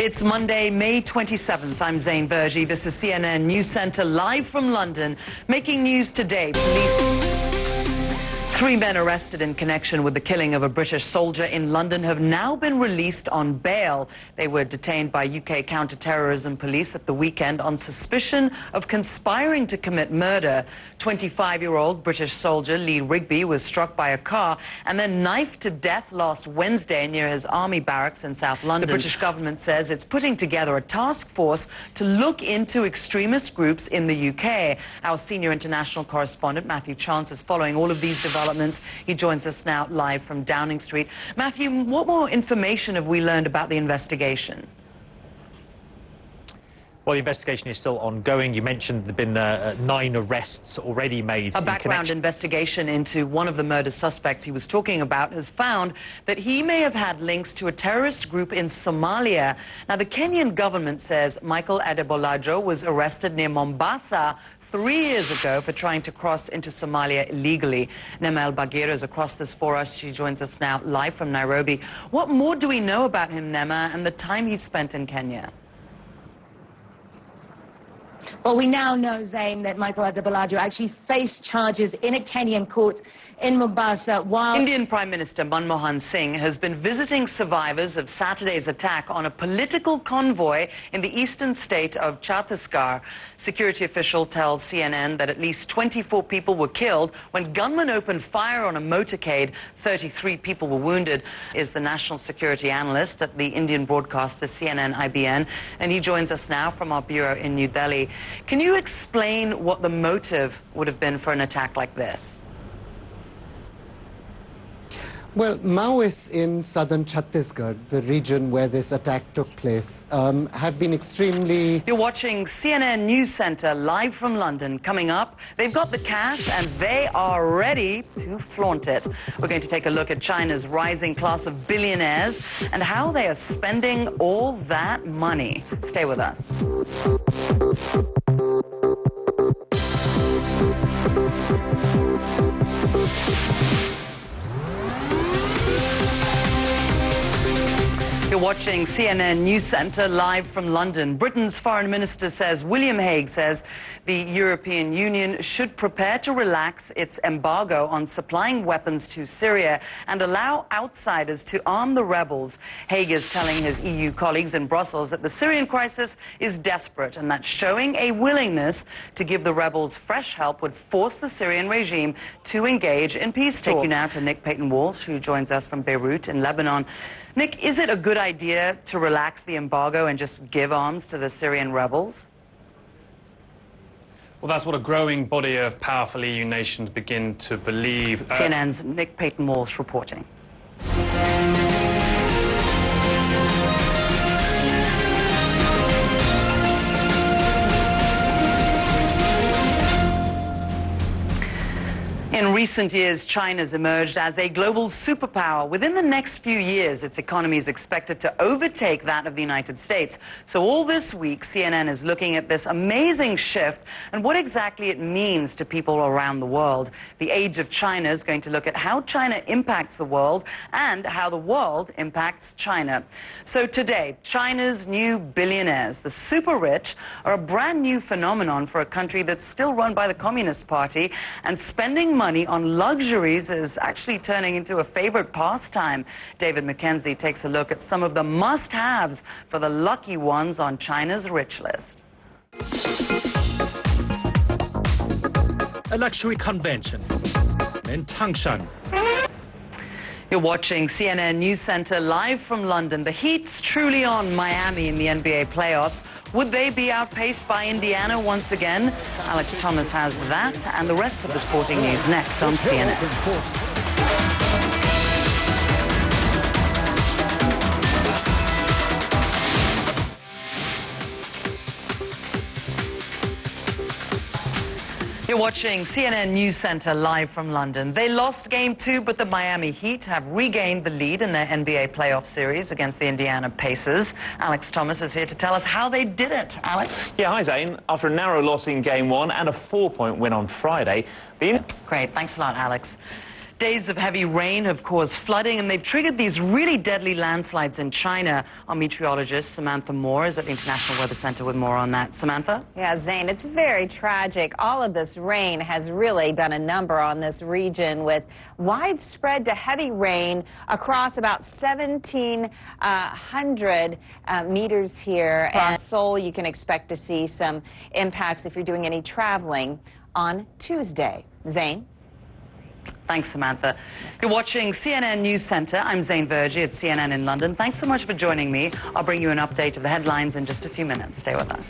It's Monday, May 27th. I'm Zain Verjee. This is CNN News Center live from London. Making news today. Three men arrested in connection with the killing of a British soldier in London have now been released on bail. They were detained by UK counter-terrorism police at the weekend on suspicion of conspiring to commit murder. 25-year-old British soldier Lee Rigby was struck by a car and then knifed to death last Wednesday near his army barracks in South London. The British government says it's putting together a task force to look into extremist groups in the UK. Our senior international correspondent Matthew Chance is following all of these developments. He joins us now live from Downing Street. Matthew, what more information have we learned about the investigation? Well, the investigation is still ongoing. You mentioned there have been 9 arrests already made. A background investigation into one of the murder suspects he was talking about has found that he may have had links to a terrorist group in Somalia. Now, the Kenyan government says Michael Adebolajo was arrested near Mombasa 3 years ago for trying to cross into Somalia illegally. Nema El-Bagir is across this for us. She joins us now live from Nairobi. What more do we know about him, Nema, and the time he spent in Kenya? Well, we now know, Zain, that Michael Adebolajo actually faced charges in a Kenyan court in Mombasa while... Indian Prime Minister Manmohan Singh has been visiting survivors of Saturday's attack on a political convoy in the eastern state of Chhattisgarh. Security official tells CNN that at least 24 people were killed when gunmen opened fire on a motorcade. 33 people were wounded. Is the national security analyst at the Indian broadcaster CNN-IBN, and he joins us now from our bureau in New Delhi. Can you explain what the motive would have been for an attack like this? Well, Maoists in southern Chhattisgarh, the region where this attack took place, have been extremely... You're watching CNN News Center live from London. Coming up, they've got the cash and they are ready to flaunt it. We're going to take a look at China's rising class of billionaires and how they are spending all that money. Stay with us. You're watching CNN News Center live from London. Britain's foreign minister says, William Hague says, the European Union should prepare to relax its embargo on supplying weapons to Syria and allow outsiders to arm the rebels. Hague is telling his EU colleagues in Brussels that the Syrian crisis is desperate and that showing a willingness to give the rebels fresh help would force the Syrian regime to engage in peace talks. Take you now to Nick Payton-Walsh, who joins us from Beirut in Lebanon. Nick, is it a good idea to relax the embargo and just give arms to the Syrian rebels? Well, that's what a growing body of powerful EU nations begin to believe. CNN's Nick Payton-Walsh reporting. In recent years, China's emerged as a global superpower. Within the next few years, its economy is expected to overtake that of the United States. So all this week, CNN is looking at this amazing shift and what exactly it means to people around the world. The Age of China is going to look at how China impacts the world and how the world impacts China. So today, China's new billionaires, the super rich, are a brand new phenomenon for a country that's still run by the Communist Party, and spending money on luxuries is actually turning into a favorite pastime. David Mackenzie takes a look at some of the must-haves for the lucky ones on China's rich list. A luxury convention in Tangshan. You're watching CNN News Center live from London. The heat's truly on Miami in the NBA playoffs. Would they be outpaced by Indiana once again? Alex Thomas has that and the rest of the sporting news next on CNN. You're watching CNN News Center live from London. They lost Game 2, but the Miami Heat have regained the lead in their NBA playoff series against the Indiana Pacers. Alex Thomas is here to tell us how they did it. Alex? Yeah, hi, Zain. After a narrow loss in Game 1 and a 4-point win on Friday... Great, thanks a lot, Alex. Days of heavy rain have caused flooding, and they've triggered these really deadly landslides in China. Our meteorologist, Samantha Moore, is at the International Weather Center with more on that. Samantha? Yeah, Zain, it's very tragic. All of this rain has really done a number on this region with widespread to heavy rain across about 1,700 meters here. And Seoul, you can expect to see some impacts if you're doing any traveling on Tuesday. Zain? Thanks, Samantha. You're watching CNN News Center. I'm Zain Verjee at CNN in London. Thanks so much for joining me. I'll bring you an update of the headlines in just a few minutes. Stay with us.